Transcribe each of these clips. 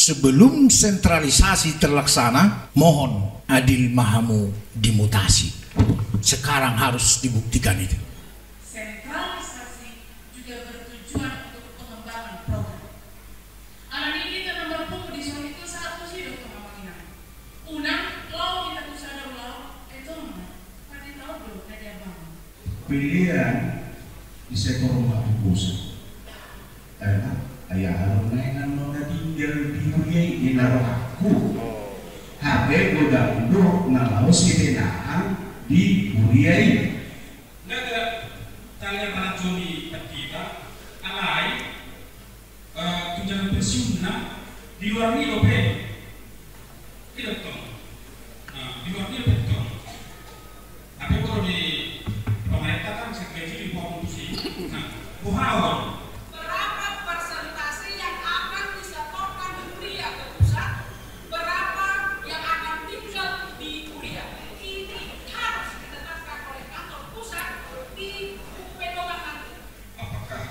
sebelum sentralisasi terlaksana, mohon adil mahamu dimutasi. Sekarang harus dibuktikan itu. Sentralisasi juga bertujuan untuk pengembangan program. Anak ini kan nomor pun di soal itu satu sih dokter Mamanginan. Unang lo kita bisa ada lo itu tadi tahu belum ada bang. Pilihan di sektor rumah pusat. Karena ayah harus mainan lo tinggal di dunia ini naruh aku. Habe udah duduk nalau si tenahan di dunia ini. Nggak ada tanya tanah joni kita alai tunjangan pensiun di luar ini loh be tidak tahu. Nah di luar ini betul. Tapi kalau di pemerintah kan gaji di bawah mutusi. Nah buhawan. Berapa persentase yang akan disetorkan di kuliah ke pusat? Berapa yang akan tinggal di kuliah? Ini harus ditetapkan oleh kantor pusat di pedoman nanti. Apakah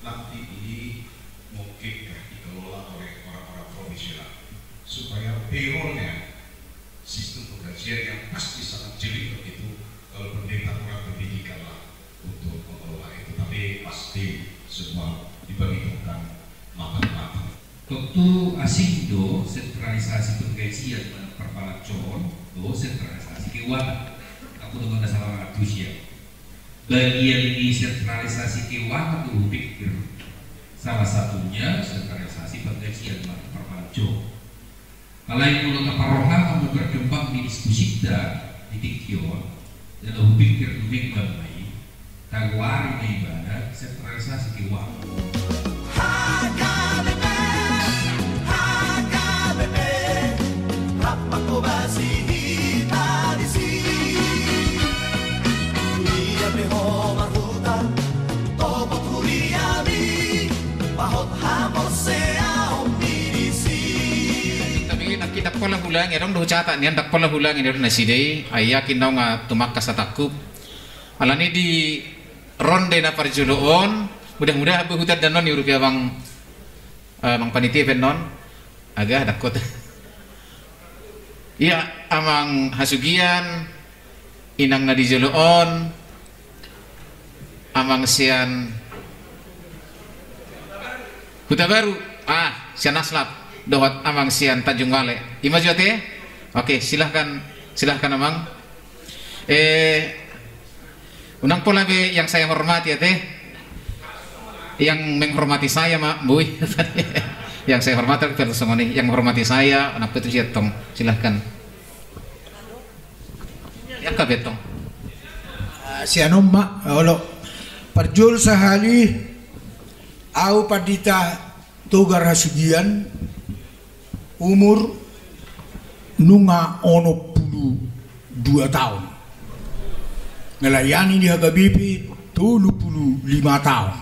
nanti ini mungkinkah dikelola oleh orang-orang profesional supaya payrollnya sistem penggajian yang pasti sangat jeli begitu kalau pendeta kurang pendidikan lah untuk mengelola itu, tapi pasti semua diperhitungkan matang-matang. Waktu asing do sentralisasi penggajian perpalacon do sentralisasi keuangan. Aku tuh nggak salah ya. Bagian ini sentralisasi keuangan tuh pikir salah satunya sentralisasi penggajian perpalacon. Kalau yang mulut paroha kamu berkembang di diskusi di tikyon dan aku pikir dubik bamai tagwari na ibadah sentralisasi keuangan. Kita pala hulang erong do catat niyan dak pala hulang erong nasidai ayakin daw nga tumakas sa takup alani di ronde na parjuloon mudah-mudah abu hutat dan non Europea bang panitia non agak dakot iya amang hasugian inang na di juloon amang sian huta baru sian aslap dohot amang sian Tanjung Wale. Ima Jati? Oke, silahkan amang. Unang pula be yang saya hormati ya teh. Yang menghormati saya mak, buih. Yang saya hormati yang menghormati saya, anak itu tong. Silahkan. Yang kabetong. Si anom mak, olo perjul sahali au padita tugar hasugian umur nunga 82 tahun ngelayani di Hagabipi 25 tahun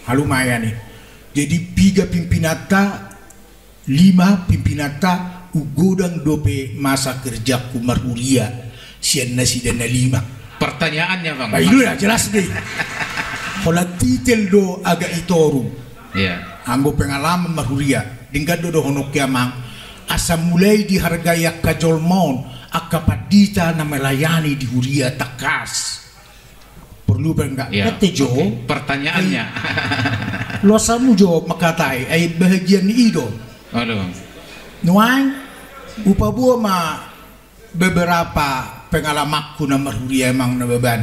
halumayan nih jadi 3 pimpinata 5 pimpinata ugodang dope masa kerja kumarulia sian nasi dan 5 pertanyaannya bang itu ya jelas deh kalau titel do agak itoru anggo pengalaman marulia dingkat do honok kiamang asa mulai dihargai kajolmon akapadita na melayani di huria takas perlu enggak Jo pertanyaannya lo samu jo makatai ay bahagian ni ido nuang upabuah ma beberapa pengalamanku na marulia emang na beban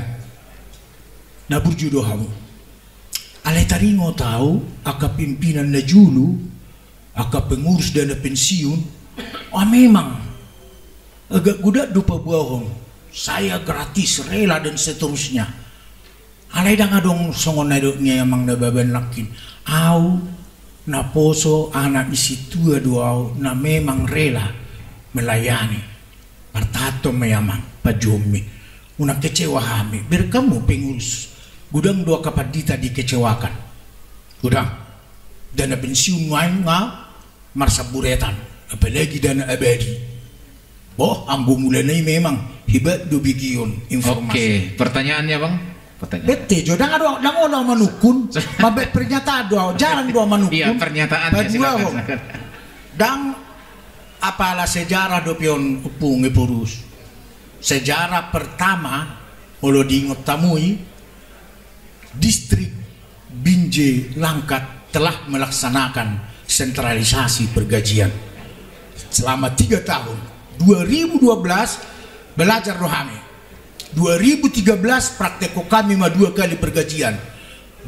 na burjudo hamu alay taringo tahu aka pimpinan na julu aka pengurus dana pensiun memang agak gudak dupa buahong saya gratis rela dan seterusnya alay dang adong songon nadoknya emang nababan lakin au na poso anak isi tua doa na memang rela melayani partato mayamang pajomi una kecewa hami berkamu pengurus gudang dua kapadita dikecewakan gudang dana pensiun nga marsa buretan apalagi dana abadi ambo mulai memang hibat do bigion informasi. Pertanyaannya bang bete jo dang ada manukun mabet pernyataan do jarang do manukun iya pernyataannya silakan Dan apalah sejarah dopion upung epurus. Sejarah pertama molo diingot tamui distrik Binjai Langkat telah melaksanakan sentralisasi pergajian selama 3 tahun. 2012 belajar rohani, 2013 praktek kami 2 kali pergajian,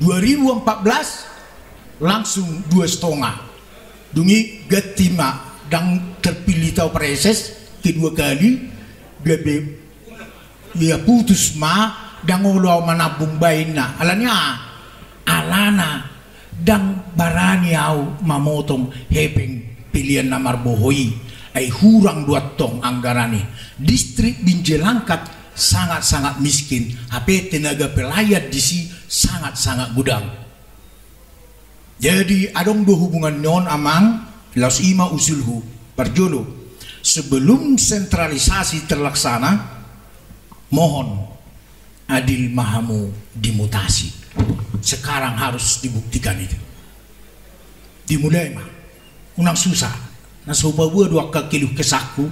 2014 langsung 2,5 dungi gatima dan terpilih tau preses kedua kali bebe ya putus dan ulau manabung baina alana dan barani au mamotong hepeng pilihan namar bohoi ay hurang 2 tong anggarani. Distrik Binjai Langkat sangat-sangat miskin, HP tenaga pelayat di si sangat-sangat gudang. Jadi adong do hubungan non amang laus ima usulhu parjolo sebelum sentralisasi terlaksana mohon adil mahamu dimutasi. Sekarang harus dibuktikan itu. Dimulai mah unang susah nasoba 2 kilo kesaku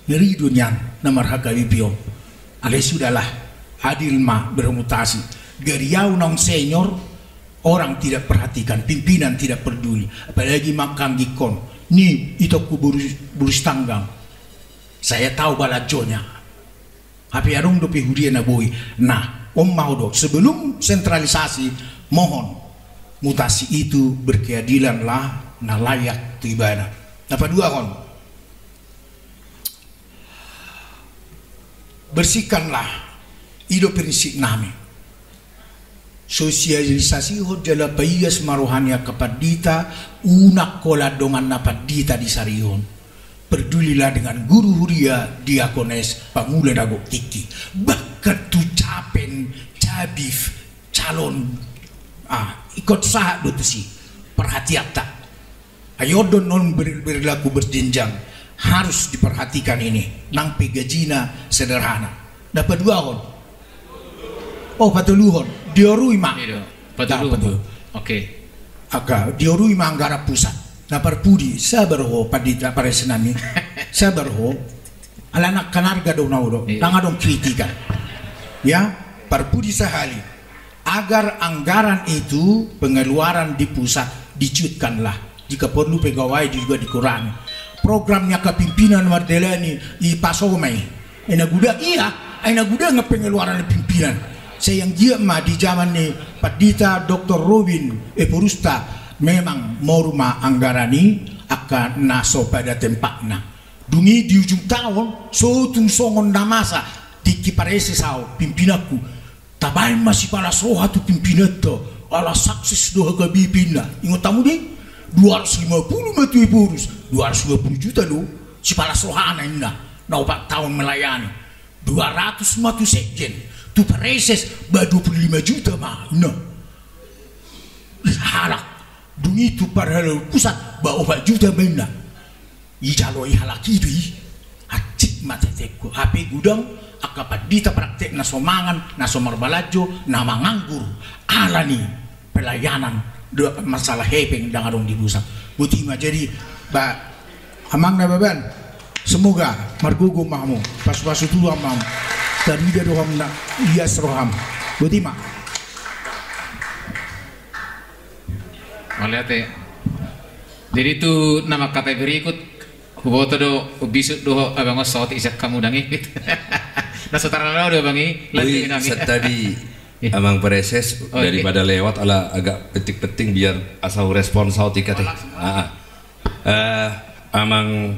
ngeri dunia namar harga bibiom. Ale sudahlah adil mah bermutasi. Geriau nong senior orang tidak perhatikan, pimpinan tidak peduli, apalagi makam gikon. Ni itu ku burus tanggang. Saya tahu balajonya. Tapi arung dopi hudian aboi. Nah, om mau dok sebelum sentralisasi mohon mutasi itu berkeadilanlah na layak tibana. Dapat 2 kon. Bersihkanlah ido prinsip nami. Sosialisasi ho jala payas maruhania kepadita unak kola dongan napadita di sarion. Pedulilah dengan guru huria diakones pangula dagok tiki. Bakat tu capen cabif calon ikut sahat do si perhatian tak. Ayodon non berlaku berjenjang harus diperhatikan ini. Nang pegajina sederhana. Dapat 2 kon. Oh patuluhon diorui mak. Patuluhon. Oke. Aga diorui manggara pusat. Napar pudi sabar ho padita pare senami. Sabar ho. Alanak kanarga do naudo. Tangadong kritikan. Ya, parpudi sahali. Agar anggaran itu pengeluaran di pusat dicuitkanlah. Jika perlu pegawai juga dikurangi. Programnya kepimpinan Mardelani i pasomai. Ena guda ngepengeluaran pimpinan. Saya yang dia mah di zaman ni Padita Dr. Robin Purusta memang morma anggarani akan naso pada tempatnya. Dungi di ujung tahun sotung songon namasa tiki parese sao pimpinanku. Tabai masih pala soha tu pimpinan to ala sukses doha kabipina. Ingat tamu deh 250 metu purus 250 juta lo si pala sohana ina na 4 tahun melayani 200 matu sekjen tu pareses ba 25 juta mah no halak dungi tu parhal pusat ba 4 juta benda i jalo i halak itu acik mate teko HP gudang akapadita praktek na somangan na somarbalajo na manganggur alani pelayanan masalah hepeng dengan dong di pusat butima. Jadi ba amang na baban semoga margugo mahmu pas-pas itu amam tadi dia doang na ias roham butima maliate. Jadi itu nama kata berikut huboto do bisut do abang sot isak kamu dangi nah setara lo do bangi lanjut dangi tadi amang preses daripada lewat ala agak petik-peting biar asal respon sautika teh. Amang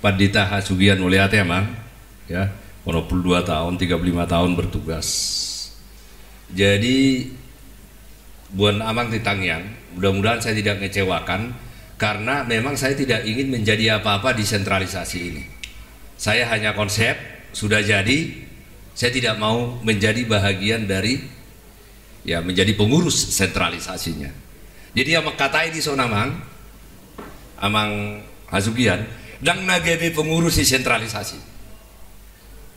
Padita Hasugian mulia teh amang ya 22 tahun 35 tahun bertugas. Jadi buan amang ditangyan, mudah-mudahan saya tidak mengecewakan karena memang saya tidak ingin menjadi apa-apa di sentralisasi ini. Saya hanya konsep sudah jadi. Saya tidak mau menjadi bahagian dari ya menjadi pengurus sentralisasinya. Jadi yang mengkatai di sonamang amang Hasugian dan nagebe pengurus sentralisasi.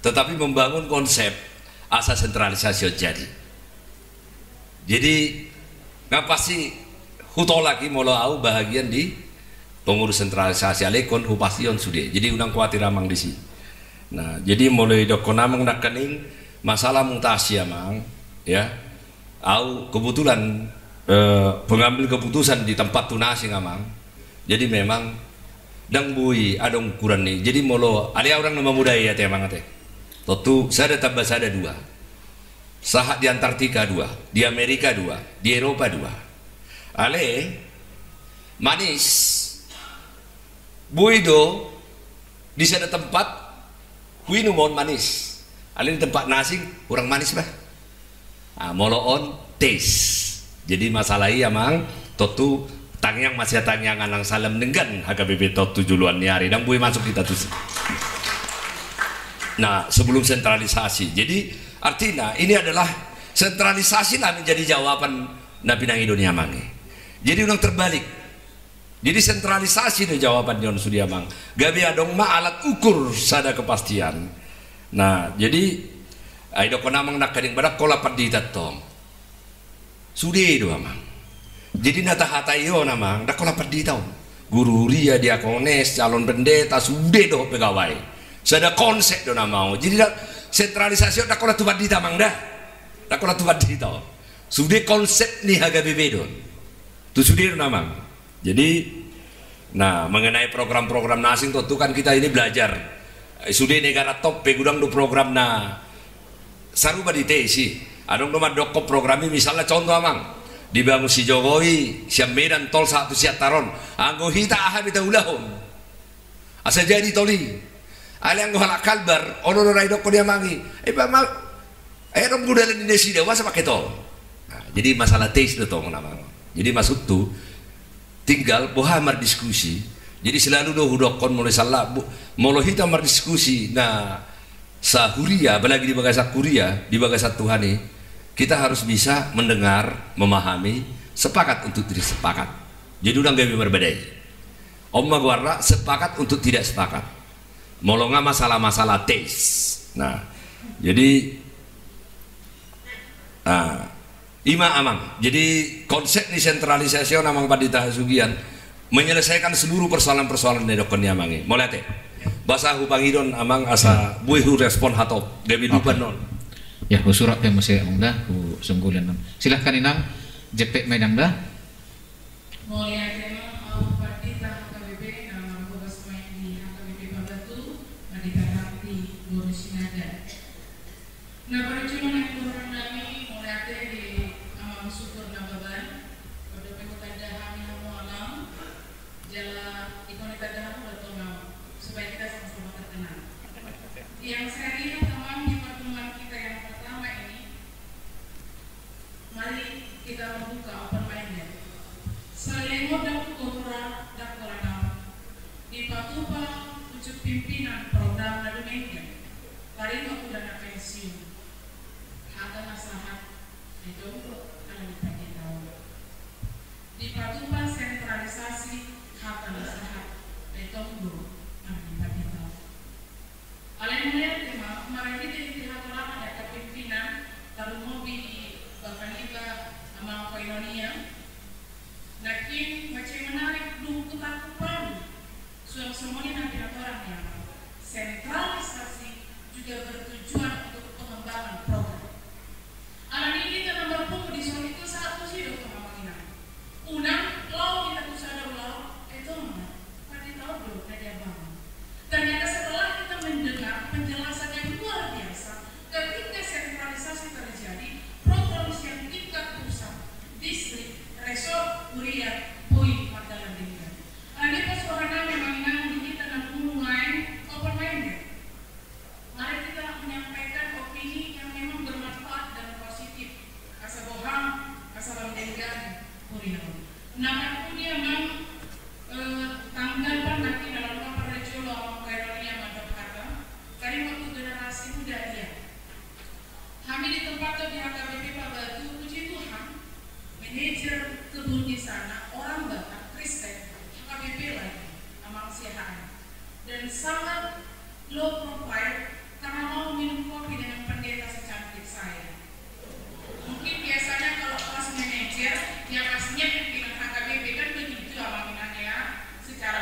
Tetapi membangun konsep asa sentralisasi jadi. Jadi ngapa sih huto lagi molo au bahagian di pengurus sentralisasi alekon hupation sudah. Jadi unang khawatir amang di sini. Nah, jadi mulai dokon amang nak kening masalah mutasi amang, ya, au kebetulan pengambil keputusan di tempat tunasi amang. Jadi memang dang bui ada ukuran nih. Jadi molo ada orang nama muda ya teh amang teh. Tentu saya ada tambah saya ada 2. Sahat di Antartika 2, di Amerika 2, di Eropa 2. Ale manis buido di sana tempat kuinu mohon manis. Ale di tempat nasi kurang manis bah. Moloon taste. Jadi masalahnya amang totu tangyang masih tangyang anang salam nenggan HKBP totu juluan nyari dan bui masuk kita tuh. Nah, sebelum sentralisasi. Jadi artinya ini adalah sentralisasi lah menjadi jawaban Nabi Nang Indonesia mangi. Jadi ulang terbalik. Jadi sentralisasi itu jawaban Yon Sudiamang. Gabi adong ma alat ukur sada kepastian. Nah, jadi aido konamang nak kading badak kola padita tong. Sudi do amang. Jadi nata hatayo namang dak kola padita. Guru ria diakones calon pendeta sude do pegawai. Sada konsep do namang. Jadi sentralisasi dak kola tubat dita mang dah. Dak kola tubat dita. Sude konsep ni HKBP don. Tu sude do namang. Jadi, nah mengenai program-program nasing tuh kan kita ini belajar. Sudah negara top pegudang do program na saruba di tesi. Adong nomor dokop programi misalnya contoh amang dibangun si Jokowi siam Medan tol 1 siat taron. Anggo hita aha bita ulahon. Asa jadi toli. Ale anggo halak kalbar ono rai dok dia mangi. Bama dong gudalan di desi dewa sama pakai tol. Nah, jadi masalah tes itu tong namang. Jadi maksud tuh tinggal bohamar diskusi. Jadi selalu do hudokon mulai salah molo hita mar diskusi. Nah sahuria apalagi di bagasa kuria di bagasa Tuhan ini kita harus bisa mendengar, memahami, sepakat untuk tidak sepakat. Jadi udah gak berbeda. Omma guarra sepakat untuk tidak sepakat. Molo nga masalah-masalah tes. Nah jadi ima amang. Jadi konsep desentralisasi amang padita Sugian menyelesaikan seluruh persoalan-persoalan di dokon amangi. Mulai teh. Bahasa hubangidon amang asa buihu respon hatop gabi dupan non. Ya usurak pe masih amang dah ku sunggulan non. Silahkan inang jepek medang dah. Mulai tema au padita HKBP nama bos main di HKBP Babatu padita Bakti Guru Sinada. Nah pada cuma yang kurang kami mulai di syukur nababan pada penghutan dahami hamu alam jala ikon daham atau mau supaya kita sama-sama terkenal. Yang saya lihat teman di pertemuan kita yang pertama ini, mari kita membuka open minded. Selemo dan kontra dan koranam di patupa ujuk pimpinan program nadu media. Kali aku dana pensiun, harga nasihat itu di patupa sentralisasi harta nasahat retonggo di tahu. Alai melihat tema kemarin ini di hadapan ada pimpinan taruh mobil di bapak kita sama Koinonia. Lakin macam menarik dulu ketakutan semuanya nanti orang yang sentralisasi juga bertujuan untuk pengembangan program. Alam ini kita nomor di soal itu satu sih dok kemampuan. Unang lau kita usah lau itu mana? Pasti tahu dulu dari abang. Ternyata setelah kita mendengar penjelasan yang luar biasa, ketika sentralisasi terjadi, program yang tingkat pusat, distrik, resort, kuliah, poin, makanan tingkat. Ada persoalan memang ini kita nak mulai open minded. Mari kita menyampaikan opini yang memang bermanfaat dan positif. Asa bohang, asa mendengar, kuliah. Nama pun dia memang tanggapan nanti dalam apa region orang Koinonia mantap kata. Kali waktu generasi muda dia. Kami di tempat di HKBP Babatu, puji Tuhan, manajer kebun di sana orang Batak Kristen, HKBP lagi, amang siahaan, dan sangat low profile karena mau minum kopi dengan pendeta secantik saya. Mungkin biasanya kalau kelas manajer yang aslinya pimpinan HKBP kan begitu amangannya secara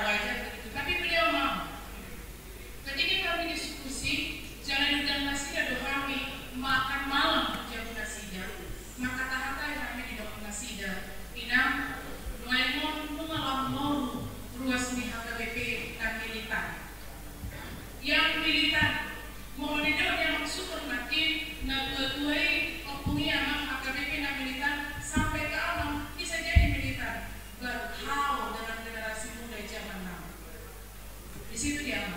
situ dia.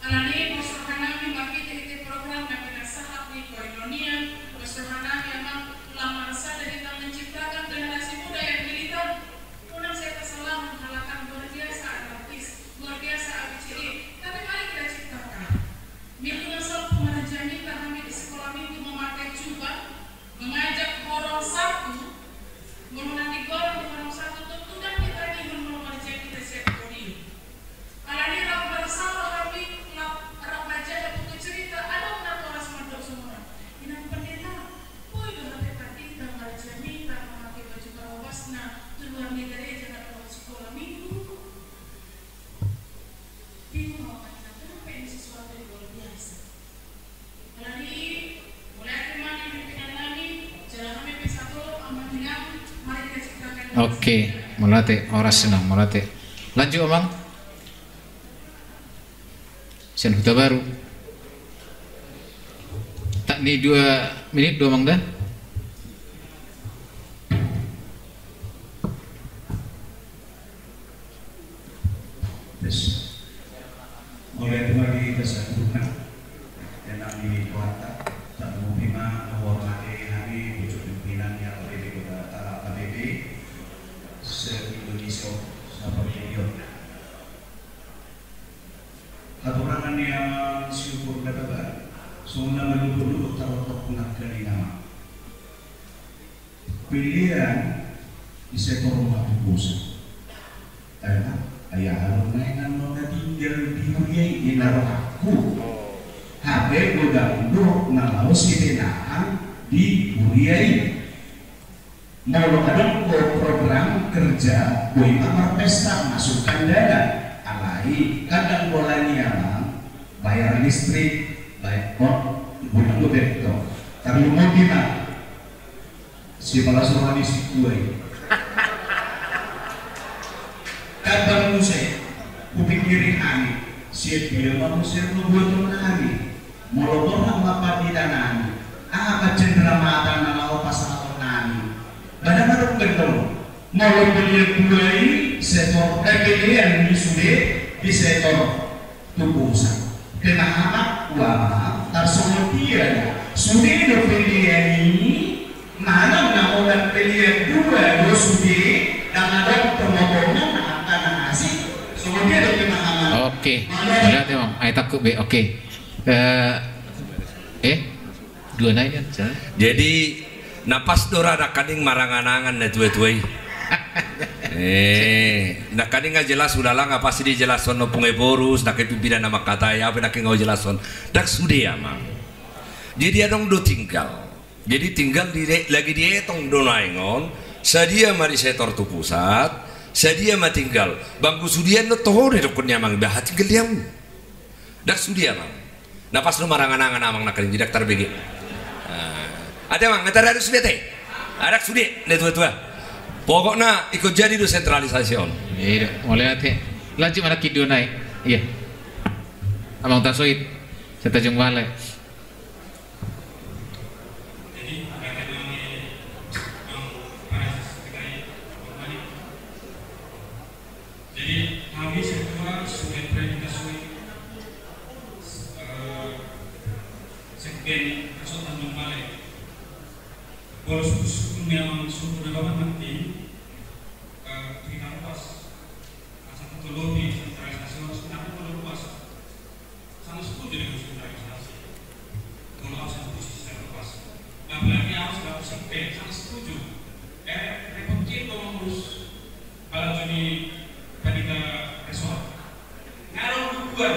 Alani Mosohanami makite program na pinasahap ni Koinonia, Mosohanami memang lama rasa dari kita menciptakan generasi muda yang militan. Unang saya kesalah menghalakan luar biasa anarkis, luar biasa abiciri. Tapi mari kita ciptakan. Minggu nasal pemerjani kami di sekolah minggu memakai jubah, mengajak orang satu, menanti goreng orang satu, tentu dan kita ingin memerjani kita siap podium. Alani rapat bersama kami. Rapaja yang buku cerita ada orang orang semua semua. Inang pendeta, boy dah dapat kita marjani kita memakai baju karawasna keluar negara jangan keluar sekolah minggu. Bingung apa kenapa ini sesuatu yang luar biasa. Alani mulai kemana pimpinan kami jalan kami P1 amat dengan mari kita ciptakan. Oke, melatih orang senang melatih. Lanjut Omang. Sen Huta Baru. Tak ni 2 minit 2 Mang dah. Mulai kembali ke satukan dan kami kuat tak menerima menghormati hari wujud pimpinan yang ada di kota KBB se-Indonesia seperti itu. Aturan yang syukur dapat semua menunggu taruh pengakuan nama pilihan di sektor rumah pusat karena ayah harus mainan nona tinggal di dunia ini naruh aku habe godang nalau si benahan di dunia ini mau ada program kerja boy kamar pesta masukkan dana alai kadang bolanya bayar listrik bayar bukan betul tapi mau gimana si pala sorani si gue kadang musik kupikirin ani si dia manusia buat hari mau orang apa di danani apa cendera mata nalau pasal nani badan betul mau beli dua ini sektor pilihan di sudah di sektor tubusan kena anak wah tersemua dia sudah ada pilihan ini mana namunan pilihan dua sudah dan ada pemotongan akan nasi semua dia ada pemahaman. Oke, berat ya Bang. Ayat takut be. Oke. Dua naik kan? Jadi napas dora nak kaning marangan-angan na tuwe-tuwe. Nak kaning nga jelas sudah lah ngapa sih dijelason no pungeborus nak pimpinan nama kata ya apa nak ngau jelason dak sudah mah. Jadi adong do tinggal. Jadi tinggal lagi dia tong do naingon sadia mari setor tu pusat sadia mah tinggal bangku sudian no toh de dokun nyamang dah tinggal diam. Dak sudia mah. Napas no marangan-angan amang nak kaning dak tarbege. Ada mang ngetar ada sudah teh. Ada sudah ne tua-tua. Pokoknya ikut jadi do sentralisasi on. Iya, mulai hati. Lanjut mana kido naik. Iya. Abang Tasoid, saya tajung balik. Jadi kami semua sudah predikasi sekian kesulitan membalik. Kalau suku memang suku dapat nanti kita luas, asal itu lobby sentralisasi tapi kalau luas, sama suku jadi sentralisasi. Kalau harus posisi terluas, apalagi harus dapat sampai sangat setuju. Repotnya kalau ngurus kalau jadi panitia resort, ngaruh dukungan,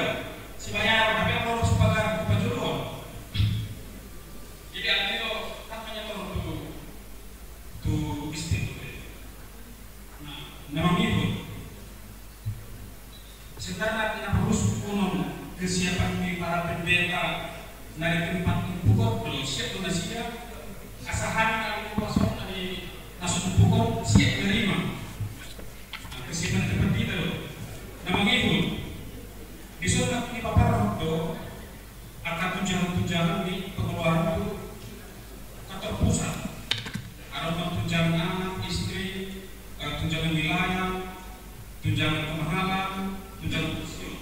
si bayar tapi kalau harus pakai penjualan. Jadi ada itu tu istimewa. Nah, memang itu. Sekarang kita harus umum kesiapan di para pendeta dari tempat pukul belum siap sudah siap. Asahan kalau pasang dari masuk pukul siap menerima. Nah, kesiapan seperti itu. Memang itu. Di sana di paparan itu akan tunjangan-tunjangan di pengeluaran itu kantor pusat. Ada tunjangan anak, istri, tunjangan wilayah, tunjangan kemahalan, tunjangan pensiun.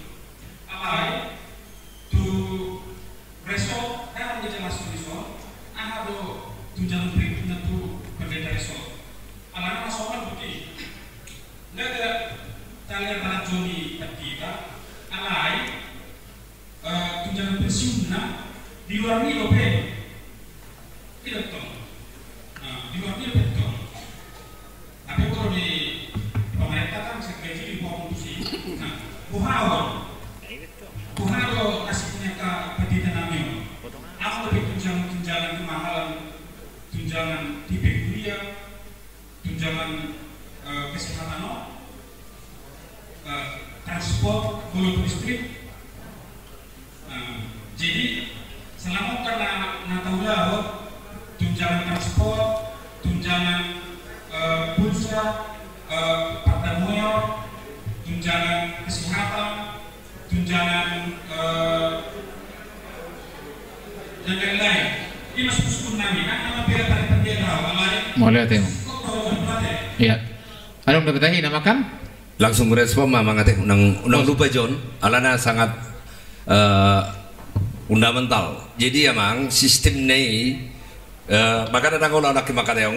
pensiun di luar Milo pe tidak tahu di luar Milo betul tapi kalau di pemerintah kan segaji di bawah mutusi Buharo kasih punya ke petitan namanya aku lebih tunjangan kemahalan tunjangan di kuliah tunjangan kesehatan transport gulu listrik. Jadi selama karena nataulah tunjangan transport, tunjangan pulsa, pardamoyo, tunjangan kesehatan, tunjangan dan lain-lain. Ini masuk usul nami, kan nama beda pada pendeta lain. Mau lihat ya? Iya. Ada yang dapat namakan? Langsung merespon mama ngate undang lupa John alana sangat fundamental. Jadi emang sistem ini maka datang kalau anak makanya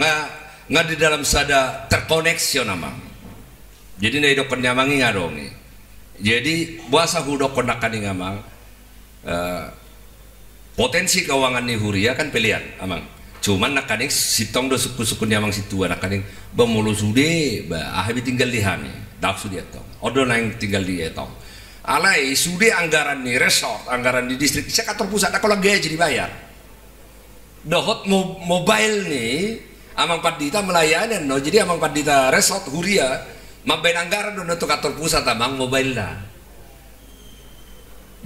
nggak di dalam sada terkoneksi nama. Jadi nih dok penyamangi ngadong nih. Jadi buasa hudok kondakan nih ngamang potensi keuangan nih huria kan pilihan amang. Cuman nak kadang sitong do suku-suku nyamang situ nak kadang bamulu sude ahabi tinggal di hani dak sude tong odo nang tinggal di etong alai sude anggaran nih resort anggaran di distrik saya kantor pusat nak kalau gaji dibayar dohot mobile nih amang padita melayani no jadi amang padita resort huria mabain anggaran do untuk kantor pusat amang mobile dah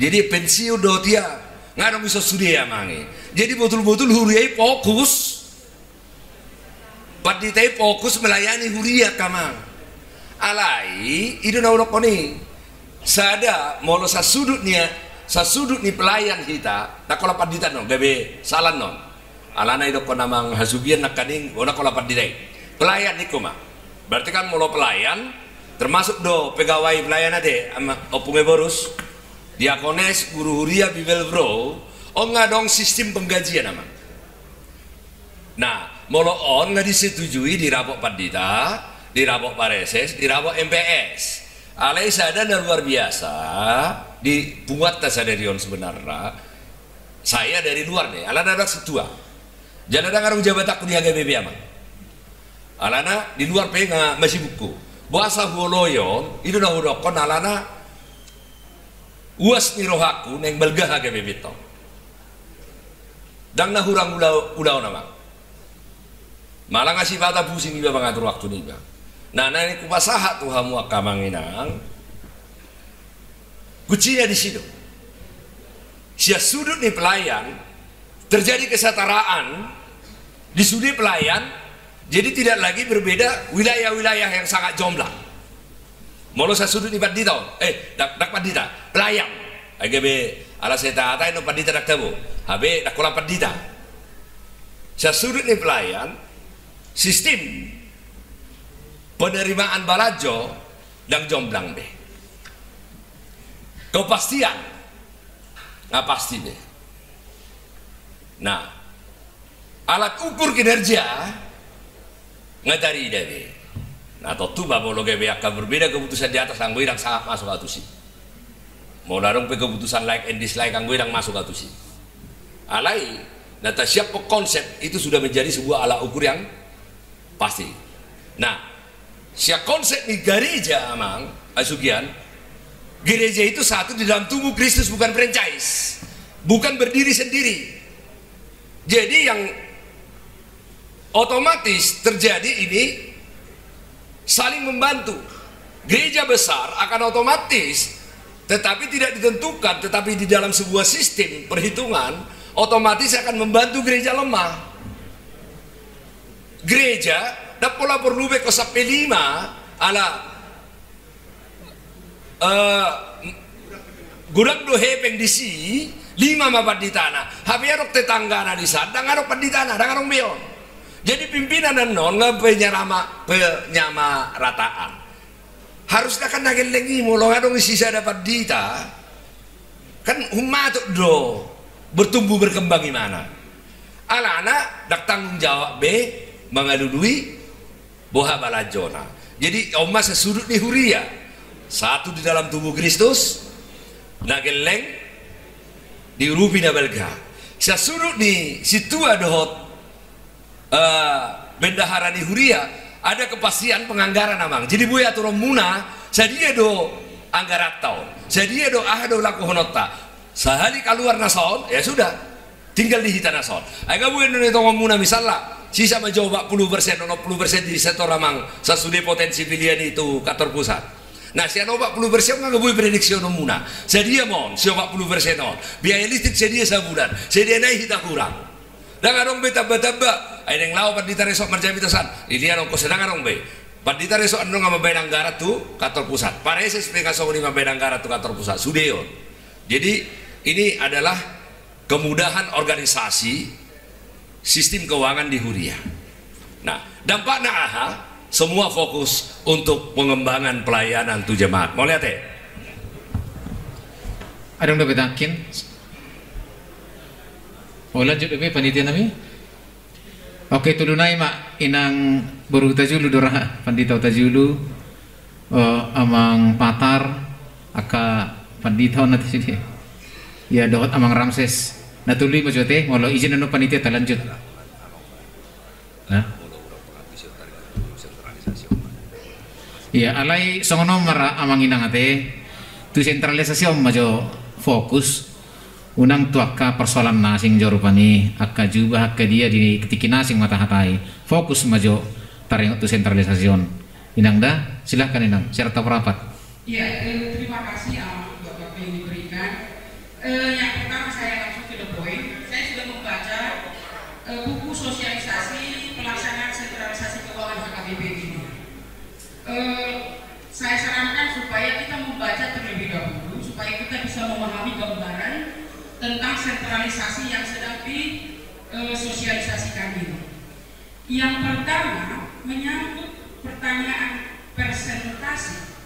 jadi pensiun do dia nggak bisa sude amangi jadi betul-betul huria fokus Paditai fokus melayani huria kamang alai itu naurok koni sada molo sa sudut nih pelayan kita tak kalau padita no gabe salan non alana itu konamang hasugian nak kading ona kalau paditai pelayan niku mah berarti kan molo pelayan termasuk do pegawai pelayan ade ama opunge borus diakones guru huria bibel bro nggak dong sistem penggajian ama nah molo on nggak disetujui di rabok padita, di rabok pareses, di rabok MPS. Alai sada luar biasa dibuat tasadarion sebenarnya. Saya dari luar nih, alana ada setua. Jangan ada ngarung jabat aku di HGBB amang. Alana di luar penga masih buku. Bahasa holoyon itu dah udokon alana uas nirohaku neng belgah HGBB to. Dang na hurang ulau nama. Malah ngasih bata pusing iba mengatur waktu nih bang. Nah ini kupasaha tuh hamu akamanginang. Kucinya di situ. Sia sudut nih pelayan terjadi kesetaraan di sudut pelayan. Jadi tidak lagi berbeda wilayah-wilayah yang sangat jomblang. Molo sa sudut nih padita, dak padita pelayan. AGB ala seta atai no padita dak tabu. Habe dak kolam padita. Sia sudut nih pelayan. Sistem penerimaan balajo dan jomblang deh kepastian nggak pasti deh nah alat ukur kinerja nggak dari deh nah tentu babolo gebe akan berbeda keputusan di atas anggo yang sangat masuk atu sih mau larung pe keputusan like and dislike anggo yang masuk atu sih alai data siap konsep itu sudah menjadi sebuah alat ukur yang pasti. Nah, siap konsep nih gereja amang asugian. Gereja itu satu di dalam tubuh Kristus bukan franchise, bukan berdiri sendiri. Jadi yang otomatis terjadi ini saling membantu. Gereja besar akan otomatis, tetapi tidak ditentukan, tetapi di dalam sebuah sistem perhitungan otomatis akan membantu gereja lemah. Gereja dak pola perlu be ko sape 5 ala gudak do hepeng disi 5 mabat di tanah habiarok tetanggana di sana dangarok pad di tanah dangarong bion jadi pimpinan dan non penyama rataan harusnya kan nagelengi molo ngadong sisa dapat dita kan humatuk do bertumbuh berkembang gimana ala anak dak tanggung jawab be mengalului boha balajona. Jadi oma sesudut nih huria satu di dalam tubuh Kristus nageleng di Urupi na Belga. Sa sunod ni situa dohot bendahara di Huria ada kepastian penganggaran amang. Jadi buaya turun muna, sadia do anggarat tahun, sadia do do laku honota. Sehari keluar nason, ya sudah, tinggal di hitan nason. Aga buaya nune tongong muna misalnya, sisa menjawab 40%, 60% di sektor amang, sesudah potensi pilihan itu kantor pusat. Nah, si ano 40% nggak boleh prediksi ono muna. Sedia mon, si 40% on. Biaya listrik sedia sebulan, sedia naik kita kurang. Dan arong beta beta, ay neng lau pandita resok marjam bitasan. Ini arong ko sedang arong be. Pandita resok ano nga mabayang anggarat tu kantor pusat. Para ese spekaso ni mabayang anggarat tu kantor pusat. Sudeon. Jadi ini adalah kemudahan organisasi sistem keuangan di Huria. Nah, dampaknya aha. Semua fokus untuk pengembangan pelayanan tu jemaat. Mau lihat Ada yang dapat takin? Oh lanjut lebih panitia nami? Oke tulunai mak inang baru tajulu dorah pandita tajulu amang patar aka pandita nanti sini. Ya dohot amang Ramses. Natuli majote mau izin anu panitia terlanjut. Nah. Ya alai songono mara amang inang ate tu sentralisasi om majo fokus unang tuaka persoalan nasing jorupani akka jubah akka dia di ketiki nasing mata hatai fokus majo taring tu sentralisasion inang dah silahkan inang serta perapat. Ya terima kasih Bapak yang diberikan. Yang pertama saya langsung ke the point. Saya sudah membaca buku sosialisasi pelaksanaan sentralisasi keuangan HKBP ini. Saya sarankan supaya kita membaca terlebih dahulu supaya kita bisa memahami gambaran tentang sentralisasi yang sedang disosialisasikan ini. Yang pertama menyangkut pertanyaan persentase.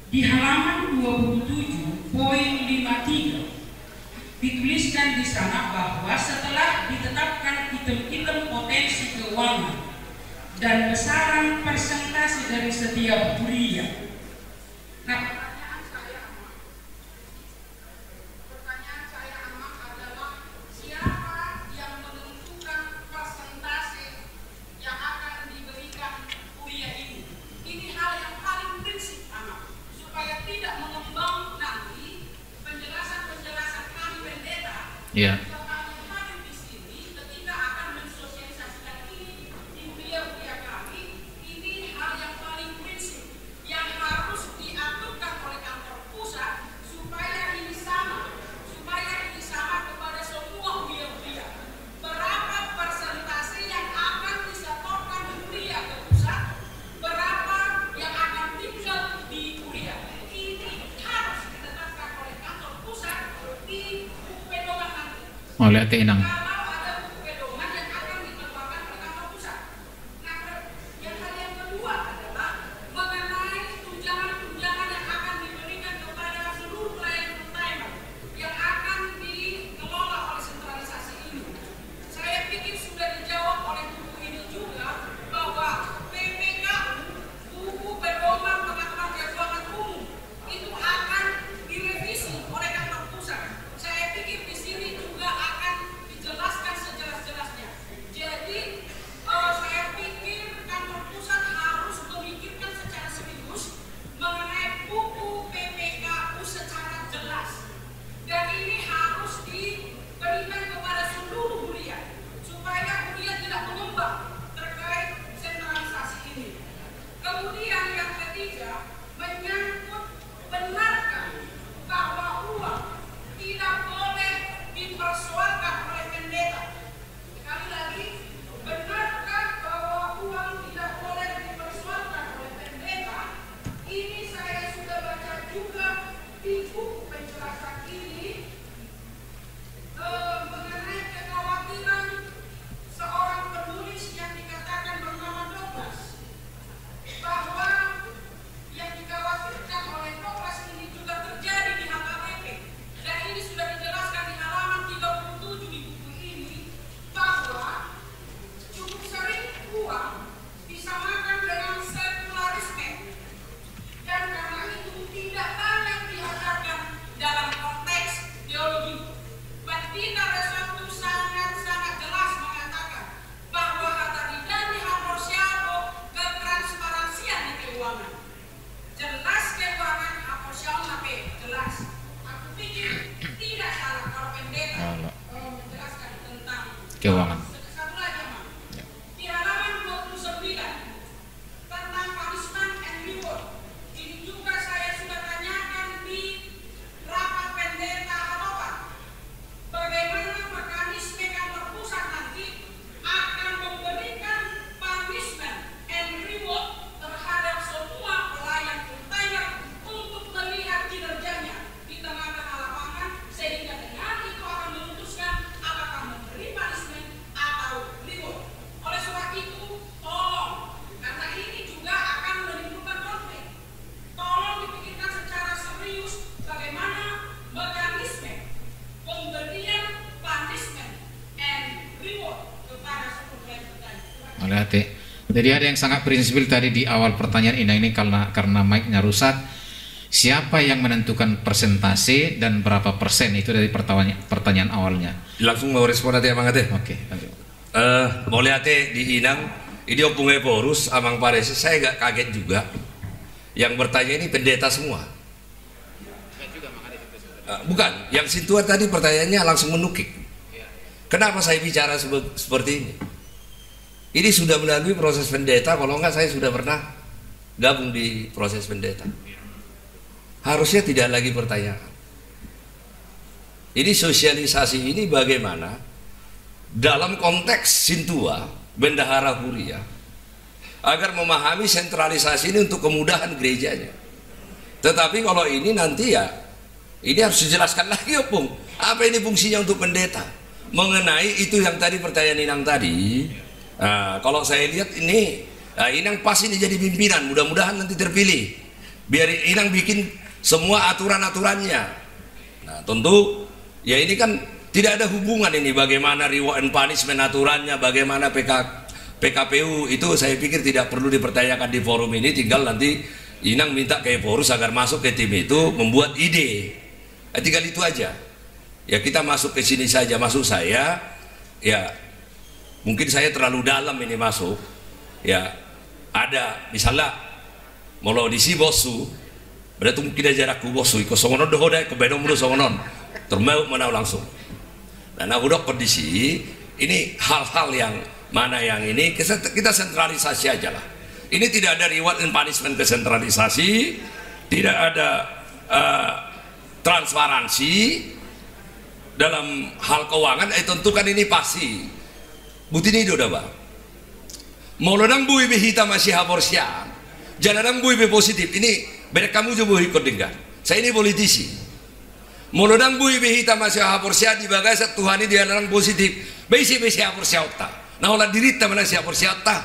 Di halaman 27 poin 53 dituliskan di sana bahwa setelah ditetapkan item-item potensi keuangan dan besaran persentase dari setiap Huria. Nah, pertanyaan saya amat adalah siapa yang menentukan persentase yang akan diberikan Huria ini? Ini hal yang paling prinsip amat, supaya tidak mengembang nanti penjelasan-penjelasan kami pendeta. Iya. Oleh tenang. Dan karena itu tidak banyak diajarkan keuangan. Satu lagi, Mas. Di halaman 29 tentang punishment and reward. Ini juga saya sudah tanyakan di rapat pendeta Hanover. Bagaimana mekanisme kantor pusat nanti akan memberikan punishment and reward terhadap semua pelayan full-timer untuk melihat kinerjanya di tengah-tengah lapangan, sehingga dengan itu akan memutuskan apakah memberi punishment atau reward. Oleh sebab itu, tolong, karena ini juga akan menimbulkan konflik, tolong dipikirkan secara serius bagaimana mekanisme pemberian punishment and reward kepada seluruh pelayan full-timer. Oleh hati. Jadi ada yang sangat prinsipil tadi di awal pertanyaan ini karena mic-nya rusak. Siapa yang menentukan persentase dan berapa persen itu dari pertanyaan awalnya? Langsung mau respon nanti Amang Ate. Oke, lanjut. Boleh Ate di Inang, ini opungai porus Amang Pares, saya gak kaget juga. Yang bertanya ini pendeta semua. Bukan, yang Sintua tadi pertanyaannya langsung menukik. Kenapa saya bicara seperti ini? Ini sudah melalui proses pendeta, kalau enggak saya sudah pernah gabung di proses pendeta. Harusnya tidak lagi pertanyaan. Ini sosialisasi ini bagaimana dalam konteks Sintua, Bendahara Huria, agar memahami sentralisasi ini untuk kemudahan gerejanya. Tetapi kalau ini nanti ya, ini harus dijelaskan lagi Opung. Apa ini fungsinya untuk pendeta? Mengenai itu yang tadi pertanyaan Inang tadi. Nah, kalau saya lihat ini, Inang pas ini jadi pimpinan, mudah-mudahan nanti terpilih. Biar Inang bikin semua aturan-aturannya. Nah, tentu ya ini kan tidak ada hubungan ini bagaimana reward and punishment aturannya, bagaimana PKPU itu saya pikir tidak perlu dipertanyakan di forum ini. Tinggal nanti Inang minta ke Porus agar masuk ke tim itu membuat ide. Tinggal itu aja. Ya kita masuk ke sini saja, masuk saya ya. Mungkin saya terlalu dalam ini masuk, ya ada misalnya mau audisi bosu, berarti mungkin ada jarakku bosu, ikut songonon dohoda, ke bedong mulu songonon, termau mana langsung. Dan aku dok kondisi ini hal-hal yang mana yang ini kita sentralisasi aja lah. Ini tidak ada reward and punishment kesentralisasi, tidak ada transparansi dalam hal keuangan. Tentukan ini pasti. Buti ini udah bang. Molodang bui behita masih haborsia, jangan bui be positif. Ini beda kamu coba ikut dengar. Saya ini politisi. Molodang bui behita masih haborsia di bagasa Tuhan ini dia orang positif. Besi haborsia otak. Nah olah diri mana si haborsia otak.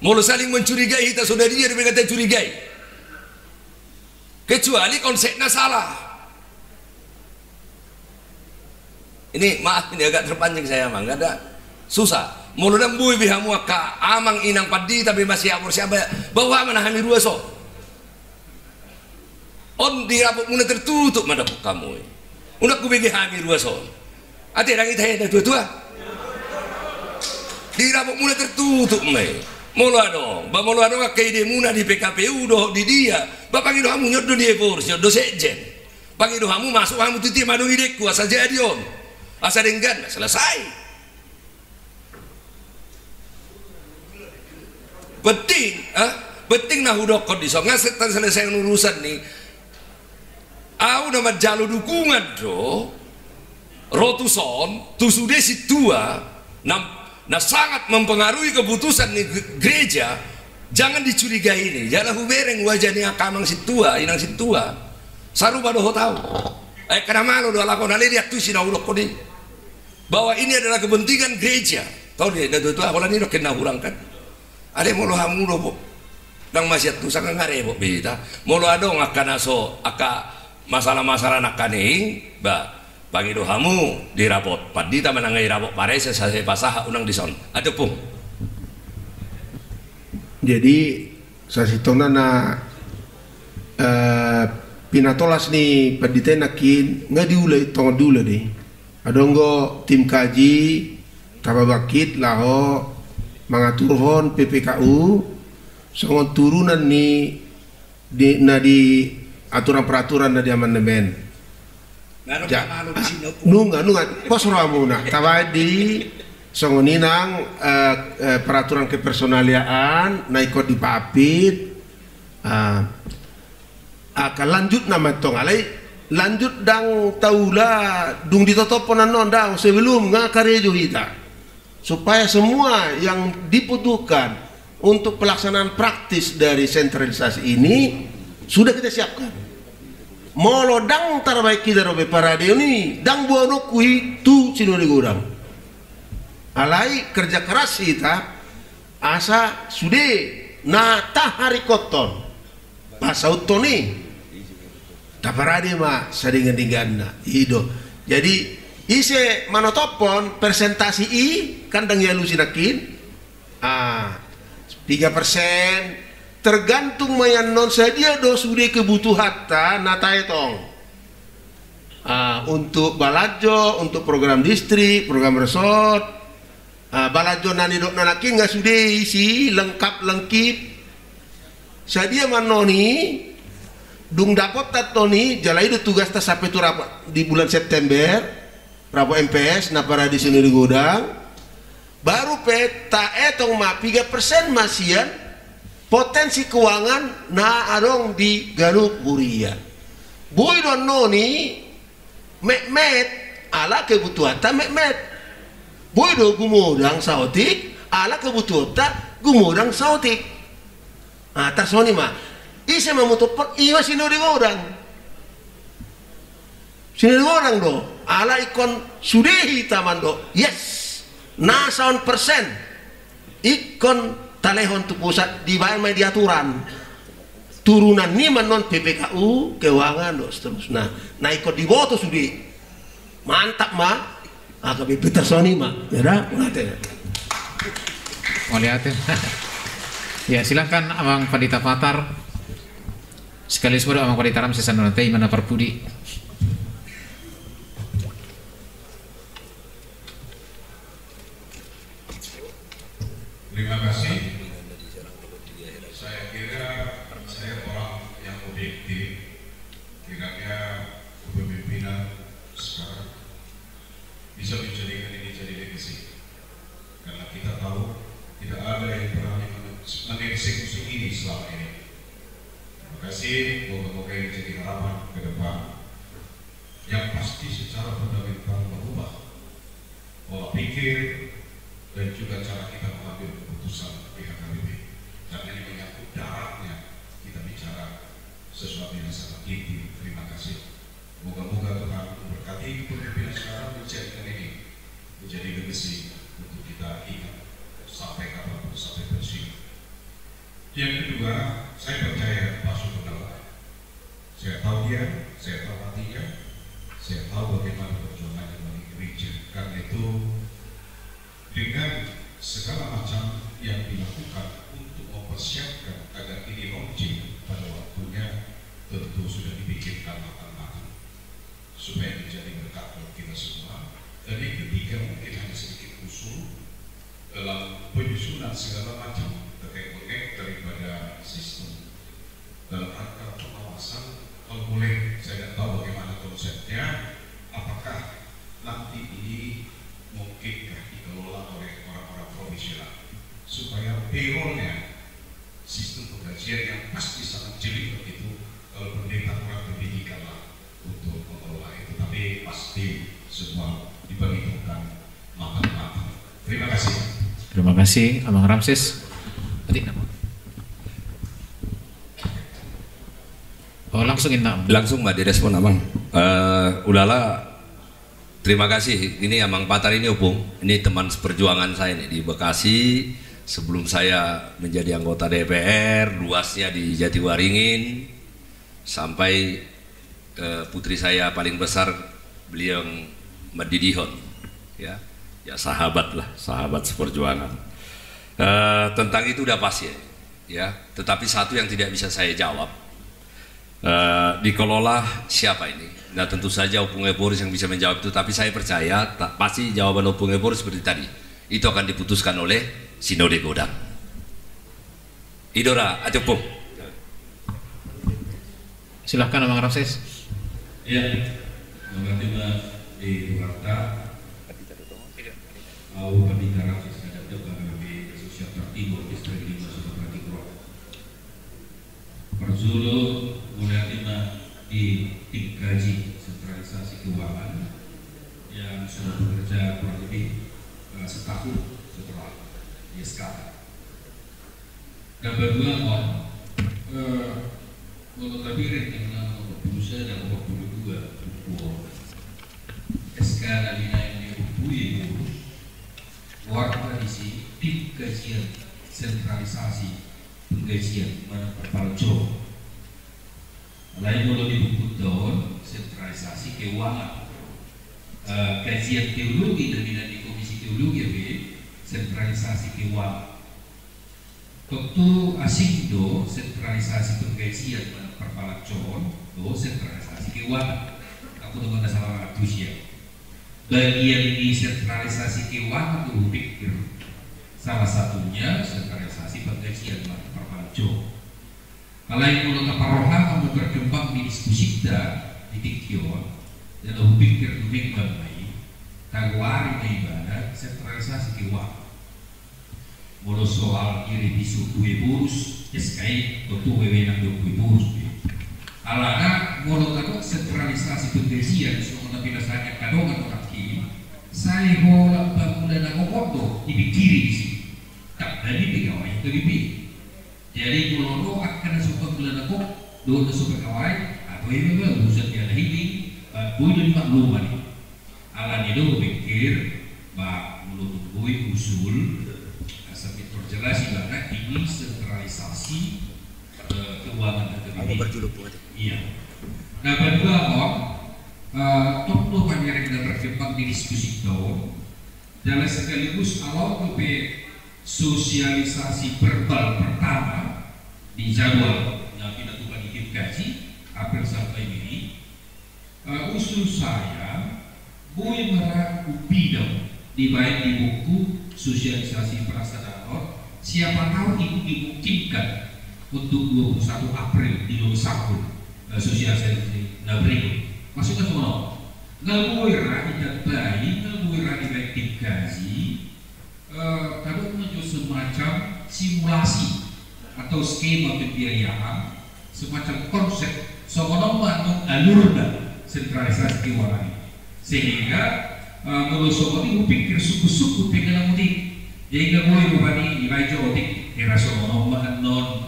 Molo saling mencurigai kita sudah dia berkata curigai. Kecuali konsepnya salah. Ini maaf ini agak terpanjang saya Mang, nggak ada susah. Muludang bui bihamu ka amang inang padi tapi masih apur siapa bawa mana hami ruaso. On dirapuk muna tertutup madapuk kamu. Unak ku bagi hami ruaso. Ati orang itu ada tua-tua. Dirapuk muna tertutup mai. Mula dong, mula dong kay de muna di PKPU do di dia. Bapak itu kamu nyoddo di Porus, do sejen. Pagi itu kamu masuk kamu tuti madu idekku asal jadi on. Asal dengan selesai. Penting nah udah kondisi nggak selesai urusan nih. Udah majalu dukungan do, rotuson, tu sudah situa, nah sangat mempengaruhi keputusan nih gereja. Jangan dicurigai ini, jangan hubereng wajahnya kamang situa, inang situa. Saru pada tahu. Karena malu doa lakon ali dia tuh sih dah udah kodi. Bahwa ini adalah kepentingan gereja. Tahu dia itu apalah ini udah kena kurang kan? Ada mulu hamu do, dang masih tuh sangat ngarep beta. Mulu adong akan aso aka masalah-masalah nak kaning, bagi do hamu dirapot. Padi ta menangai rapot pare saya pasah unang dison. Ada pun. Jadi saya sitona na pinatolas ni paditenakin nggak diulai tong dulu deh. Adonggo tim kaji tababakit laho mengaturhon PPKU songon turunan ni di aturan peraturan na di amandemen nunga pos ramuna tawadi songoninang peraturan kepersonaliaan naikot di papit akan lanjut nama tong alai lanjut dang taula dung ditotoponan nondang sebelum ngakare juhita supaya semua yang dibutuhkan untuk pelaksanaan praktis dari sentralisasi ini sudah kita siapkan. Molo dang terbaik kita robe parade ini dang buano kui tu sino di gudang. Alai kerja keras kita asa sude na tahari koton pasau toni taparade ma saringan digana ido. Jadi ise manotopon presentasi i kandang ya lusinakin 3% tergantung mayan non sadia do sude kebutuhan ta natai tong untuk balajo untuk program distrik program resort balajo nani dok nanakin nggak sude isi lengkap sadia manoni dung dapat tatoni jalai do tugas ta sampai tu rapat di bulan September rapo MPS na para di sini di gudang baru peta etong ma 3% masian potensi keuangan na adong di Garut Buria. Boy don noni met ala kebutuhan ta met. Boy do gumodang sautik ala kebutuhan ta gumodang sautik. Tasoni mah ise mamutupon iwa sinuri orang. Sinuri orang do ala ikon sudehi taman do. Yes. Na 100% ikon talehon tu pusat dibayar mai diaturan turunan ni non PPKU keuangan do seterusnya nah ikut diboto sudi mantap mah agak Peter Sony mah ya ngate lihat ya silahkan Amang Pandita Fatar sekali semua Amang Pandita Ram sesan nanti mana perpudi. Terima kasih. Saya kira saya orang yang objektif. Kiranya kepemimpinan sekarang bisa menjadikan ini jadi legacy. Karena kita tahu tidak ada yang berani mengeksekusi ini selama ini. Terima kasih. Moga-moga ini jadi harapan ke depan. Yang pasti secara fundamental merubah pola pikir dan juga cara kita mengambil keputusan pihak HBP. Karena ini menyangkut daratnya kita bicara sesuatu yang sangat tinggi. Terima kasih. Moga-moga Tuhan memberkati kepemimpinan sekarang menjadikan ini menjadi legacy untuk kita ingat sampai kapanpun sampai pensiun. Yang kedua, saya percaya Pak Sukodawa. Saya tahu dia, saya tahu hatinya, saya tahu bagaimana perjuangannya bagi gereja. Karena itu dengan segala macam yang dilakukan untuk mempersiapkan agar ini launching pada waktunya tentu sudah dipikirkan matang-matang supaya menjadi berkat buat kita semua. Dan yang ketiga mungkin hanya sedikit usul dalam penyusunan segala macam terkait daripada sistem dalam rangka pengawasan. Kalau boleh saya tidak tahu bagaimana konsepnya, apakah nanti ini mungkinkah dikelola oleh orang-orang profesional supaya payrollnya sistem penggajian yang pasti sangat jeli begitu. Kalau pendeta kurang pendidikan lah untuk mengelola itu, tapi pasti semua diperhitungkan matang-matang. Terima kasih. Terima kasih Abang Ramses. Oh langsung langsung Mbak direspon Abang. Udahlah. Terima kasih. Ini Amang Patar ini Opung. Ini teman seperjuangan saya nih di Bekasi. Sebelum saya menjadi anggota DPR, luasnya di Jatiwaringin sampai putri saya paling besar beliau Madidihon. Ya sahabat lah, sahabat seperjuangan. Tentang itu udah pasti ya. Tetapi satu yang tidak bisa saya jawab. Dikelola siapa ini? Nah tentu saja Opung Eboris yang bisa menjawab itu, tapi saya percaya pasti jawaban Opung Eboris seperti tadi itu akan diputuskan oleh Sinode Godang. Idora Atopung. Silahkan Abang Ramses. Ya, Nama di Jakarta au pabitara sesudah KBB Sosial Timur Distrik 5 Sumatera Timur. Perjulo mulai di tim kaji sentralisasi keuangan yang sudah bekerja kurang lebih setahun setelah SK. Dan berdua menurut kabinet yang nomor 21 dan nomor 22 SK dari yang dihubungi warga tradisi tim kajian sentralisasi penggajian perpalco lain mulai dibuku tahun sentralisasi keuangan kajian teologi dan di komisi teologi sentralisasi keuangan waktu asing do sentralisasi penggajian perpalco do sentralisasi keuangan aku dengan salah satu siap bagian ini sentralisasi keuangan itu pikir salah satunya sentralisasi penggajian perpalco. Kalau yang menurut paroha kamu berkembang di diskusi kita di Tikyon dan aku pikir demi kembali tagwari ibadah sentralisasi keuangan. Mulu soal kiri bisu kue burus SKI atau wewenang kue burus. Alana mulu aku sentralisasi penggajian semua tapi rasanya kadongan orang kiri. Saya bolak bangunan aku foto dipikiri di sini. Tak dari pegawai lebih. Jadi kalau akan suka bulan aku dua suka pegawai atau yang memang urusan dia ini boleh dimakluman. Alan itu berpikir bah mulut boy usul sampai terjelas bahwa ini sentralisasi keuangan negara. Iya. Nah kedua tokoh banyak yang berkembang di diskusi tahun dalam sekaligus awal sosialisasi verbal pertama di jadwal yang kita tukar di tim kaji April sampai ini usul saya boleh meraku bidang dibaik di buku sosialisasi prasarana siapa tahu itu dimungkinkan untuk 21 April di Losakun sosialisasi berikut maksudnya semua ngelbuira tidak baik ngelbuira di baik tim kaji kadang menuju semacam simulasi atau skema pembiayaan semacam konsep sokonomah alurna sentralisasi keuangan sehingga menurut sokonomah pikir suku-suku pengen mudik jadi nggak boleh berani dibaca otik era sokonomah non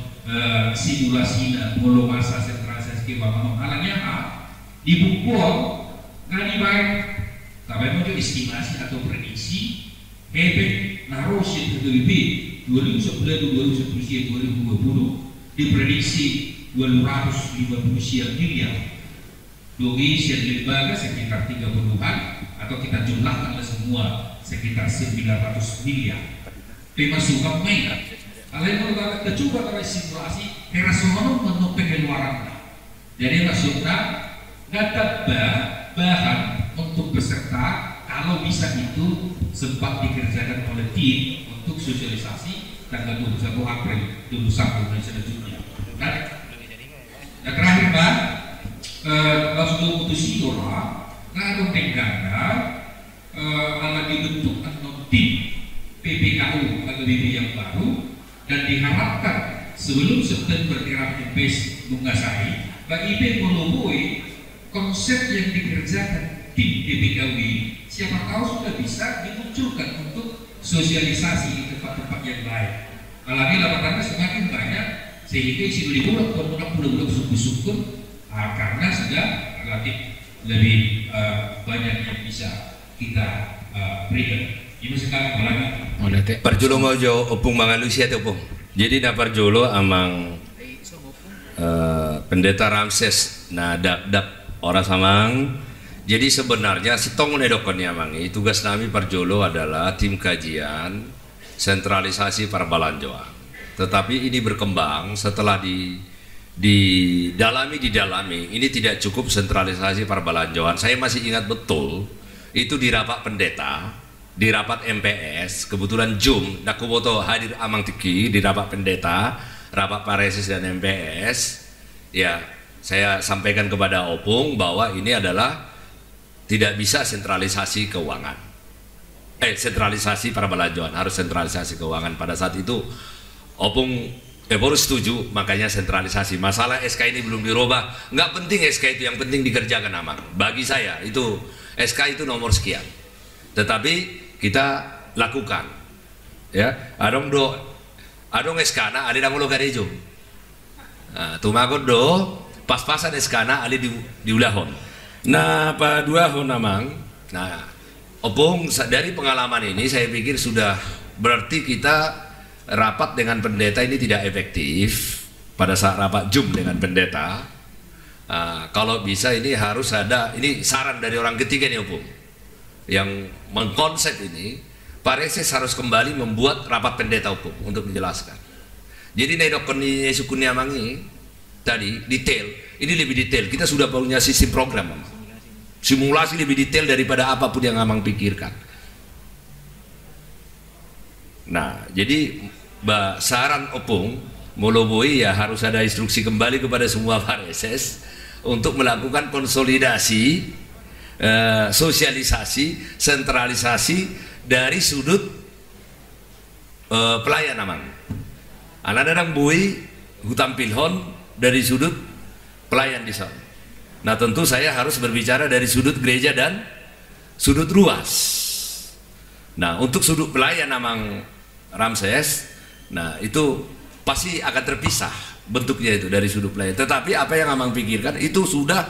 simulasi mulu masa sentralisasi keuangan alangnya dibukul nggak dibayar tapi muncul estimasi atau prediksi naruh lebih 2011 2020 diprediksi 250 miliar dogi lembaga sekitar 30-an atau kita jumlahkan semua sekitar 900 miliar termasuk Mei kalau yang kita coba dari simulasi herasono menurut pengeluaran jadi maksudnya nggak bahan untuk peserta kalau bisa itu sempat dikerjakan oleh tim untuk sosialisasi tanggal 21 April 21 dan selanjutnya. Dan terakhir Pak, langsung putus orang, ada pengganda ala dibentuk atau tim PPKU atau BB yang baru dan diharapkan sebelum September era MPS mengasai, Pak IB meloboi konsep yang dikerjakan tim PPKU siapa tahu sudah bisa dimunculkan untuk sosialisasi di tempat-tempat yang lain. Apalagi lapangannya semakin banyak sehingga isi liburan pulau-pulau syukur karena sudah relatif lebih banyak yang bisa kita berikan. Ini sekarang lagi. Parjulo mau jauh opung mangalusia tuh opung. Jadi na parjulo amang pendeta Ramses na dap orang samang. Jadi sebenarnya setong nedokon ya mangi tugas kami Parjolo adalah tim kajian sentralisasi Parbalanjoa. Tetapi ini berkembang setelah didalami ini tidak cukup sentralisasi Parbalanjoan. Saya masih ingat betul itu di rapat pendeta, di rapat MPS, kebetulan Jum Dakuboto hadir amang tiki di rapat pendeta, rapat paresis dan MPS. Ya, saya sampaikan kepada Opung bahwa ini adalah tidak bisa sentralisasi keuangan. Sentralisasi perbelanjaan, harus sentralisasi keuangan. Pada saat itu opung baru setuju, makanya sentralisasi. Masalah SK ini belum dirubah, nggak penting SK itu, yang penting dikerjakan Amang. Bagi saya itu SK itu nomor sekian, tetapi kita lakukan ya. Adong SK na ali dangulo garejo. Tumagot do pas-pasan SK na ali diulahon. Nah, paduahon Amang. Nah, opung dari pengalaman ini saya pikir sudah berarti kita rapat dengan pendeta ini tidak efektif. Pada saat rapat Zoom dengan pendeta, kalau bisa ini harus ada, ini saran dari orang ketiga nih Opung yang mengkonsep ini, Pak Reses harus kembali membuat rapat pendeta Opung untuk menjelaskan. Jadi nedokon ni sukuni amangi tadi detail, ini lebih detail. Kita sudah punya sistem program, simulasi lebih detail daripada apapun yang Amang pikirkan. Nah, jadi saran Opung Moloboi ya harus ada instruksi kembali kepada semua Pareses untuk melakukan konsolidasi, sosialisasi, sentralisasi dari sudut pelayan Amang. Anak dadang bui hutam pilhon dari sudut pelayan di sana. Nah, tentu saya harus berbicara dari sudut gereja dan sudut ruas. Nah, untuk sudut pelayan Amang Ramses, nah itu pasti akan terpisah bentuknya itu dari sudut pelayan. Tetapi apa yang Amang pikirkan itu sudah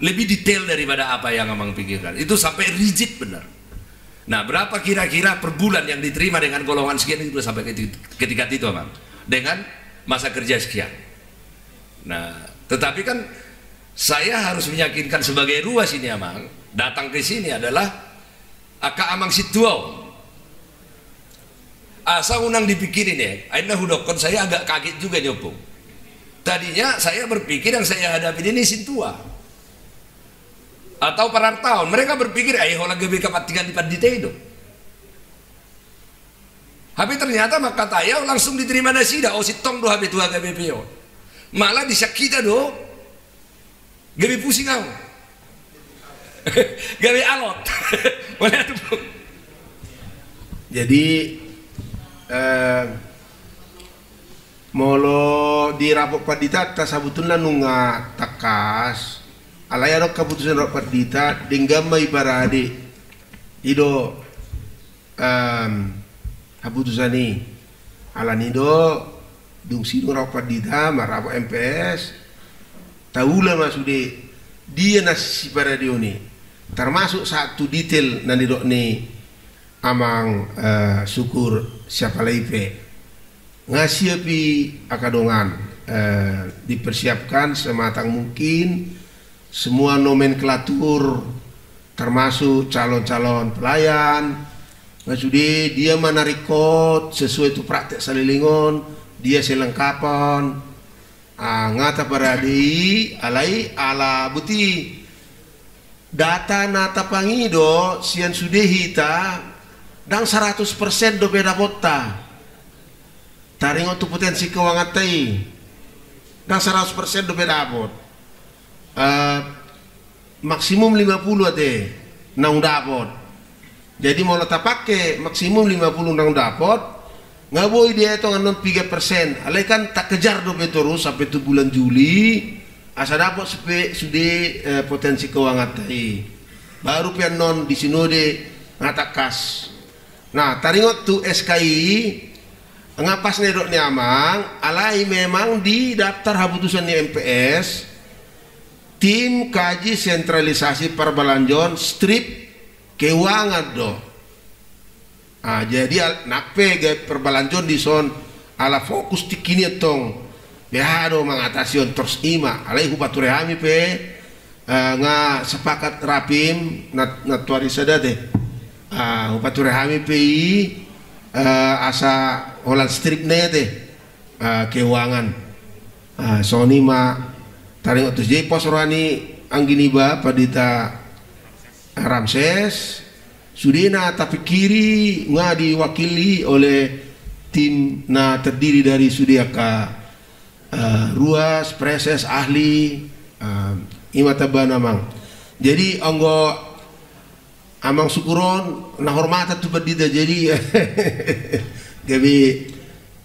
lebih detail daripada apa yang Amang pikirkan. Itu sampai rigid benar. Nah, berapa kira-kira per bulan yang diterima dengan golongan sekian itu sampai ketika itu Amang, dengan masa kerja sekian. Nah, tetapi kan saya harus meyakinkan sebagai ruas ini Amang, datang ke sini adalah aka Amang situau. Asa unang dipikirin ya, akhirnya hudokon saya agak kaget juga nih Opung. Tadinya saya berpikir yang saya hadapi ini sintua atau para tahun, mereka berpikir ayo lagi GBK 43 di itu. Tapi ternyata maka tayo langsung diterima nasida, oh si tong do habis tua GBPO. Malah disakita do, GBP pusing kau, GBP alot. Jadi molo di rapot padita tasabutun nunga takas alaya rok keputusan rapot padita dengan mai barade ido keputusan ini alanido dung sinu rapot padita marapot MPS tahulah masude dia nasi barade ini termasuk satu detail nanti dok nih Amang syukur siapa laipe ngasih api akadongan dipersiapkan sematang mungkin semua nomenklatur termasuk calon-calon pelayan maksudnya dia menarikot sesuai itu praktek salilingon dia selengkapan ngata paradi alai ala buti data nata pangido sian sudehita dan 100% do beda kota taring untuk potensi keuangan tei dan 100% do beda bot maksimum 50 ade nang dapot jadi mau letak pakai maksimum 50 nang dapot nggak boleh dia itu nganon 3% alai kan tak kejar do terus sampai tu bulan Juli asa dapat sudah potensi keuangan tei baru pian non di sinode ngatakas. Nah, taringot tu SKI ngapas nedok ni Amang alai memang di daftar haputusan ni MPS tim kaji sentralisasi perbelanjaan strip keuangan do. Jadi nape gaya perbelanjaan di son ala fokus tikini tong behado mengatasi terus ima alai hupature hami pe nga sepakat rapim natuari sadade upature hami PI asa holan strip nete keuangan Sony ma taring otus jadi pos rohani angginiba padita Ramses sudena tapi kiri nga diwakili oleh tim na terdiri dari sudiaka ruas preses ahli imataban Amang jadi onggo amang syukuron na hormata tu padida jadi gabi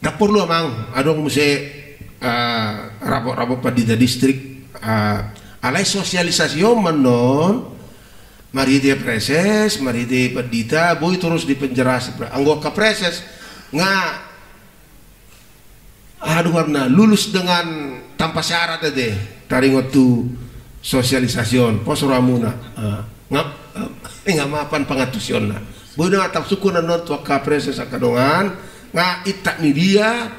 dapur lu amang adong muse rabok padida distrik alai sosialisasi manon mari dia preses mari dia padida boy terus dipenjeras anggota preses nga aduh karena lulus dengan tanpa syarat deh taringot tu sosialisasi pos ramuna ngap mapan pangatusion na boy na tap suku na not waka preses akadongan nga itak ni dia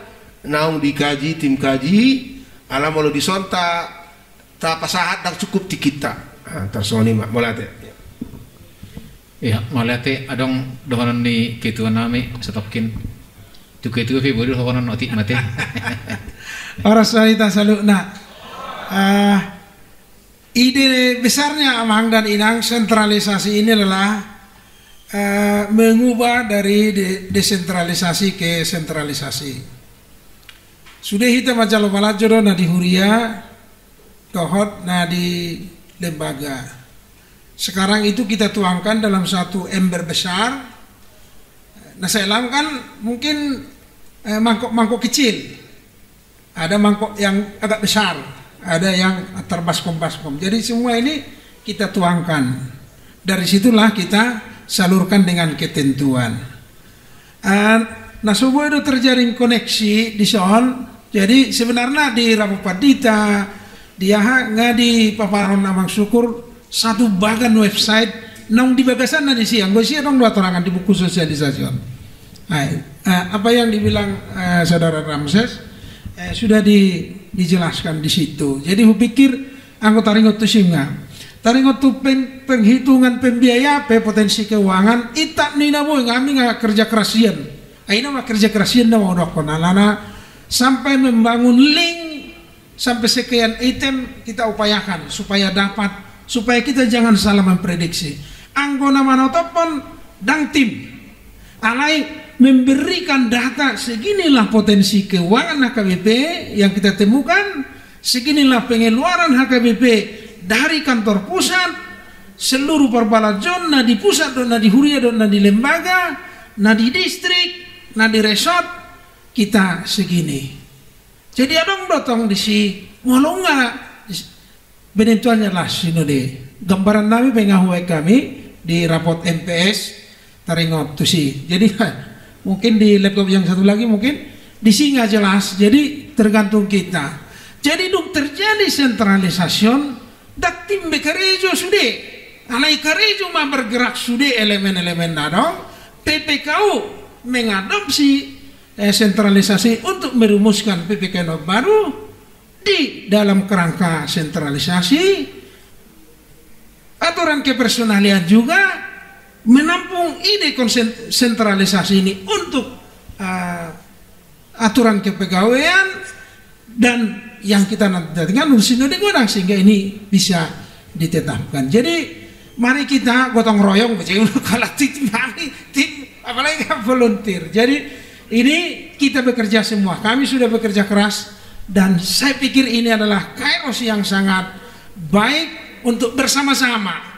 naung dikaji tim kaji alam mau disonta ta pasahat dak cukup ti kita tersoni mak molate ya molate adong dohonon ni kituan nami stopkin juga itu boleh hokonon otik mati orang wanita salukna ide besarnya Amang dan Inang sentralisasi ini adalah mengubah dari desentralisasi ke sentralisasi. Sudah kita macam Balajodo na di Huria, Dohot na di lembaga. Sekarang itu kita tuangkan dalam satu ember besar. Nah saya kan mungkin mangkok kecil, ada mangkok yang agak besar, ada yang terbaskom-baskom. Jadi semua ini kita tuangkan. Dari situlah kita salurkan dengan ketentuan. Nah semua itu terjaring koneksi di soal. Jadi sebenarnya di Rapopadita, dia nggak di paparan Amang Syukur satu bagan website nong di bagasan di siang. Gue sih dong dua terangan di buku sosialisasi. Apa yang dibilang saudara Ramses sudah dijelaskan di situ. Jadi aku pikir anggota ringot tu singa, taringot tu penghitungan pembiaya, potensi keuangan, itak ni nabo kami nggak kerja kerasian. Aina mah kerja kerasian namo dokon alana sampai membangun link sampai sekian item kita upayakan supaya kita jangan salah memprediksi. Anggota manotopon dang tim alai memberikan data seginilah potensi keuangan HKBP yang kita temukan, seginilah pengeluaran HKBP dari kantor pusat, seluruh Perbalajon, na di pusat, na di Huria, na di lembaga, na di distrik, na di resort, kita segini. Jadi adong dotong di si walau nggak benentuannya lah sino deh. Gambaran kami pengahuai kami di rapot MPS taringot tu si. Jadi mungkin di laptop yang satu lagi mungkin di sini nggak jelas, jadi tergantung kita. Jadi dong terjadi sentralisasi dak tim bekerja sudah alai kerja mah bergerak sudah elemen-elemen dadong PPKU mengadopsi sentralisasi untuk merumuskan PPKU baru di dalam kerangka sentralisasi. Aturan kepersonalian juga menampung ide sentralisasi ini untuk aturan kepegawaian dan yang kita nantikan urusin di godang sehingga ini bisa ditetapkan. Jadi mari kita gotong royong kalau tim apalagi volunteer. Jadi ini kita bekerja semua. Kami sudah bekerja keras dan saya pikir ini adalah kairos yang sangat baik untuk bersama-sama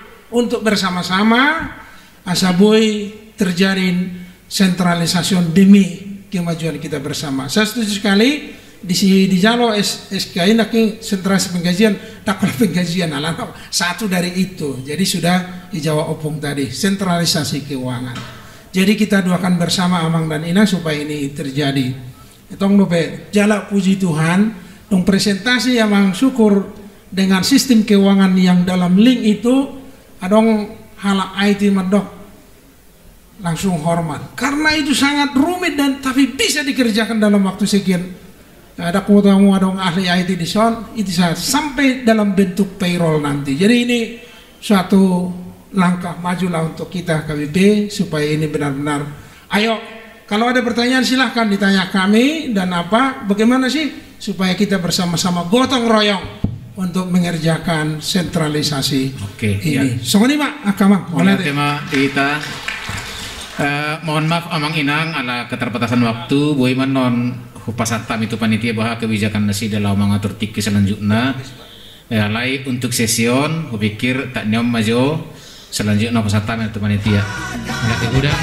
asaboy terjalin sentralisasi demi kemajuan kita bersama. Saya setuju sekali di Jalo SK ini sentralisasi penggajian, tak kalau penggajian alana satu dari itu. Jadi sudah dijawab opung tadi sentralisasi keuangan. Jadi kita doakan bersama Amang dan Ina supaya ini terjadi. Tong dope jala puji Tuhan, tong presentasi Amang Syukur dengan sistem keuangan yang dalam link itu adong halak IT medok langsung hormat karena itu sangat rumit dan tapi bisa dikerjakan dalam waktu sekian. Ada kuatamu adong ahli IT di son itu sampai dalam bentuk payroll nanti. Jadi ini suatu langkah majulah untuk kita KBP supaya ini benar-benar. Ayo kalau ada pertanyaan silahkan ditanya kami dan bagaimana sih supaya kita bersama-sama gotong royong untuk mengerjakan sentralisasi ini. Songoni mak akamang. Oleh tema kita, mohon maaf Amang Inang ala keterbatasan waktu. Boy manon hupasatam itu panitia bahwa kebijakan nasi dalam mengatur tiki selanjutnya. Lai untuk sesion, kupikir tak nyom majo selanjutnya peserta atau panitia. Nggak udang